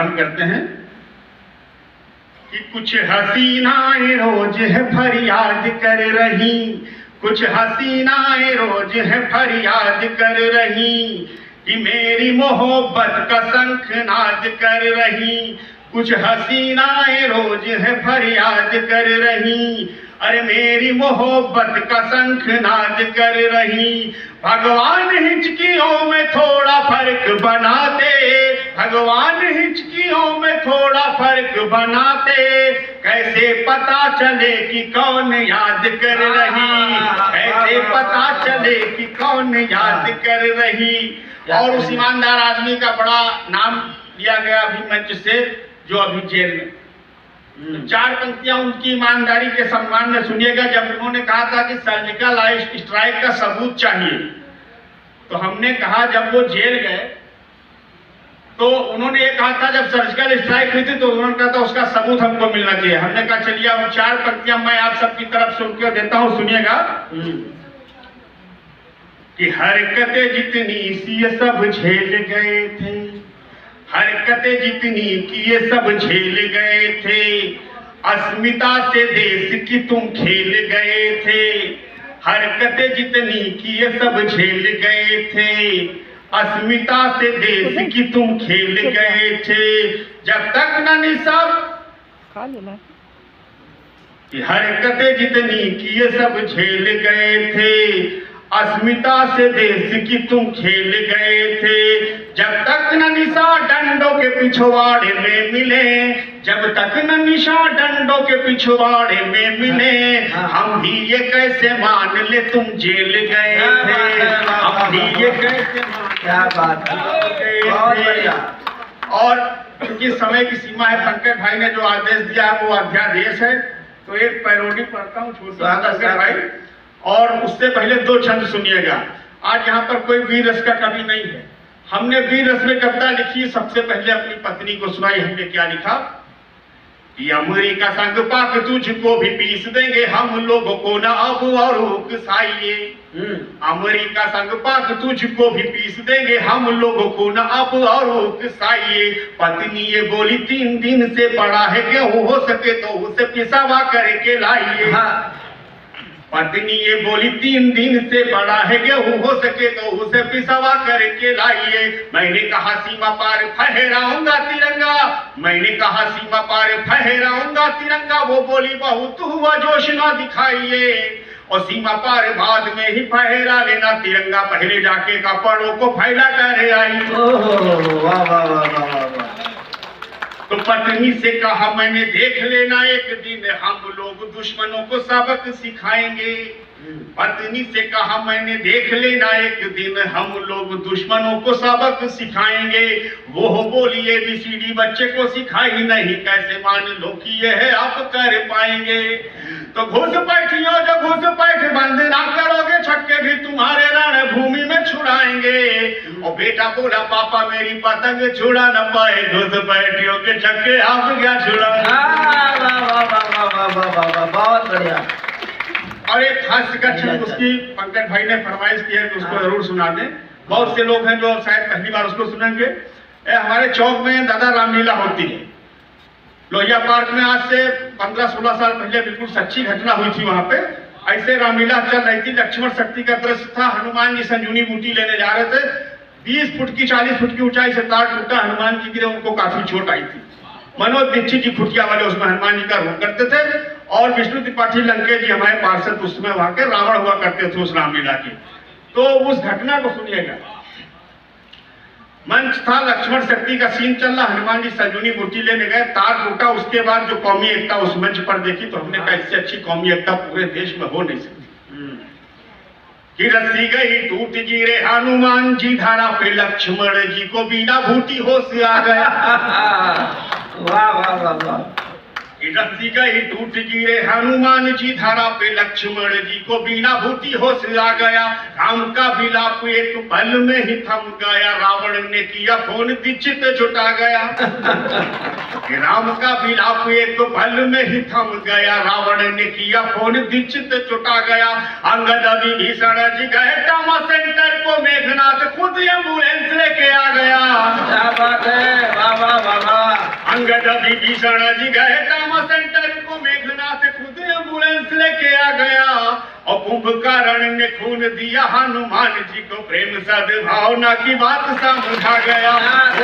प्रारंभ करते हैं कि कुछ हसीनाएं रोज है फरियाद कर रही, कुछ हसीनाएं रोज है फरियाद कर रही कि मेरी मोहब्बत का शंखनाद कर रही। कुछ हसीनाएं रोज है फरियाद कर रही, अरे मेरी मोहब्बत का शंखनाद कर रही। भगवान हिचकियों में थोड़ा फर्क बनाते, भगवान हिचकियों में थोड़ा फर्क बनाते, कैसे पता चले कि कौन याद कर रही, कैसे पता चले कि कौन याद कर रही। और उस ईमानदार आदमी का बड़ा नाम लिया गया अभी मंच से, जो अभी जेल में। तो 4 पंक्तियां उनकी ईमानदारी के सम्मान में सुनिएगा। जब उन्होंने कहा था कि सर्जिकल स्ट्राइक का सबूत चाहिए, तो हमने कहा, जब वो जेल गए तो उन्होंने ये कहा था, जब सर्जिकल स्ट्राइक हुई थी तो उन्होंने कहा था उसका सबूत हमको मिलना चाहिए। हमने कहा चलिए अब 4 पंक्तियां मैं आप सबकी तरफ सुन के देता हूं, सुनिएगा। कि हरकतें जितनी सी ये सब झेल गए थे, हरकतें जितनी की ये सब झेल गए थे, अस्मिता से देश की तुम खेल गए थे। हरकतें जितनी की ये सब झेल गए थे, अस्मिता से देश की तुम खेल गए थे। जब तक न निसाब कि हरकतें जितनी की ये सब झेल गए थे, अस्मिता से देश की तुम खेल गए थे। जब तक न निशा डंडों के पिछवाड़े में मिले, जब तक न निशा डंडों के पिछवाड़े में मिले, हम भी ये कैसे मान ले तुम जेल गए थे, हम भी ये कैसे क्या बात है। और उनकी समय की सीमा है। पंकज भाई ने जो आदेश दिया है वो अध्यादेश है। तो एक पैरोडी पढ़ता हूँ छोटी भाई, और उससे पहले 2 छंद सुनिएगा। आज यहाँ पर कोई वीर रस का कवि नहीं है। हमने वीर रस में कविता लिखी, सबसे पहले अपनी पत्नी को सुनाई। हमने क्या लिखा कि अमेरिका संग पाक तुझको भी पीस देंगे हम लोगों को ना अब और उकसाइए। अमेरिका संग पाक तुझको भी पीस देंगे हम लोगों को ना अब और उकसाइए। पत्नी ये बोली 3 दिन से बड़ा है गेहूं, हो सके तो उसे पिसावा करके लाइए। पत्नी ये बोली 3 दिन से बड़ा है गेहूं, हो सके तो उसे पिसवा करके लाइए। मैंने कहा सीमा पार फहराऊंगा तिरंगा, मैंने कहा सीमा पार फहराऊंगा तिरंगा। वो बोली बहुत हुआ जोश ना दिखाइए, और सीमा पार बाद में ही फहरा लेना तिरंगा, पहले जाके कपड़ों को फैला कर आई। वाह वाह वाह वाह वाह। तो पत्नी से कहा मैंने देख लेना एक दिन हम लोग दुश्मनों को सबक सिखाएंगे। पत्नी से कहा मैंने देख लेना एक दिन हम लोग दुश्मनों को सबक सिखाएंगे। वो बोली ABCD बच्चे को सिखाई नहीं, कैसे मान लो कि ये है आप कर पाएंगे। तो घुसपैठियों जो घुसपैठ बंद ना करोगे, छक्के भी तुम्हारे रणभूमि में छुड़ाएंगे। और बेटा बोला पापा मेरी पतंग छुड़ा न पाए, घुसपैठियों के छक्के आप क्या छुड़ाएंगे। बहुत बढ़िया। और एक हास्य का छंद उसकी पंकज भाई ने फरमाइश की है कि उसको जरूर सुना दें। बहुत से लोग हैं जो शायद पहली बार उसको सुनेंगे। हमारे चौक में दादा रामलीला होती है लोहिया पार्क में। आज से 15-16 साल पहले बिल्कुल सच्ची घटना हुई थी। वहां पे ऐसे रामलीला चल रही थी, लक्ष्मण शक्ति का दृश्य था। हनुमान जी संजीवनी बूटी लेने जा रहे थे, 20 फुट की 40 फुट की ऊंचाई से तार टूटा, हनुमान जी गिरे, उनको काफी चोट आई थी। मनोज दीक्षित जी खुटिया वाले उसमें हनुमान जी का रोल करते थे, और विष्णु त्रिपाठी लंके जी हमारे पार्षद उस समय वहां के रावण हुआ करते थे उस रामलीला की। तो उस घटना को सुनिएगा। मंच था, लक्ष्मण शक्ति का सीन चल रहा, हनुमान जी संजीवनी बूटी लेने गए, तार टूटा। उसके बाद जो कौमी एकता उस मंच पर देखी तो हमने कहा इससे अच्छी कौमी एकता पूरे देश में हो नहीं सकती। कि रस्सी गई टूट गिरे हनुमान जी धारा पे, लक्ष्मण जी को बिना बूटी होश आ गया। वाह वाह वाह वाह। रस्सी गई टूट गिरे हनुमान जी धारा पे, लक्ष्मण जी को बिना बूटी होश आ गया। राम का विलाप एक पल में ही थम गया, रावण ने किया फोन दीक्षित जुटा गया। राम का विलाप एक पल में ही थम गया, रावण ने किया फोन दीक्षित जुटा गया। अंगद विभीषण जी गए ट्रामा सेंटर को, मेघनाथ खुद एम्बुलेंस लेके आ गया। क्या बात है, वाह वाह वाह वाह। अंगद विभीषण जी गए ट्रामा सेंटर को, मेघनाथ खुद एम्बुलेंस लेके आ गया, और कुंभकर्ण ने खून दिया हनुमान जी को, प्रेम सद्भावना की बात समझा गया।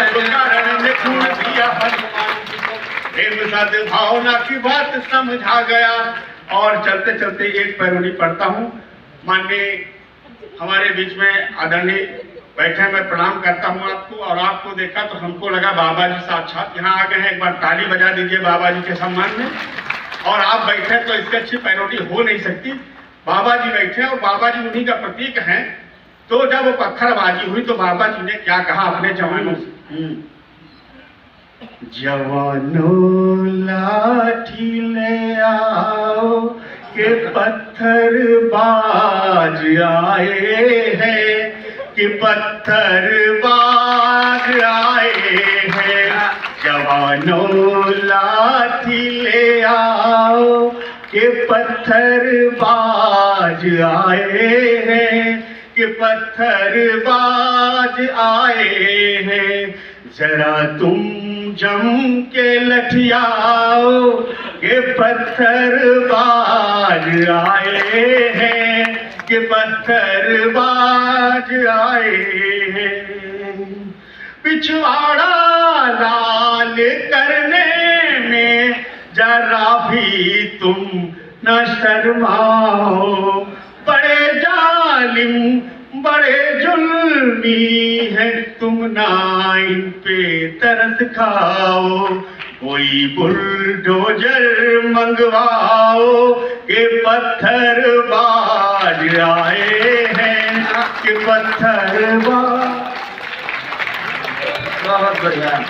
कुंभकर्ण ने खून दिया हनुमान जी को, प्रेम सद्भावना की बात समझा गया। और चलते चलते एक पैरोनी पढ़ता हूँ। माननीय हमारे बीच में आदरणीय बैठे, मैं प्रणाम करता हूँ आपको। और आपको देखा तो हमको लगा बाबा जी साक्षात यहाँ आ गए हैं। एक बार ताली बजा दीजिए बाबा जी के सम्मान में। और आप बैठे तो इससे अच्छी पैरोडी हो नहीं सकती। बाबा जी बैठे और बाबा जी उन्हीं का प्रतीक हैं। तो जब वो पत्थरबाजी हुई तो बाबा जी ने क्या कहा अपने जवानों से, जवानों लाठी ले आओ के पत्थर बाज आए हैं, कि पत्थर बाज आए हैं। जवानों लाठी ले आओ के पत्थर बाज आए हैं, कि पत्थर बाज आए हैं। जरा तुम जम के लठियाओ के पत्थर बाज आए हैं, कि पत्थर बाज आए हैं। पिछवाड़ा लाल करने में जरा भी तुम न शर्माओ, बड़े जालिम बड़े जुल्मी हैं तुम, ना इन पे तरस खाओ। कोई बुलडोजर मंगवाओ के पत्थर बाज आए हैं, कि पत्थर बाज। बहुत बढ़िया।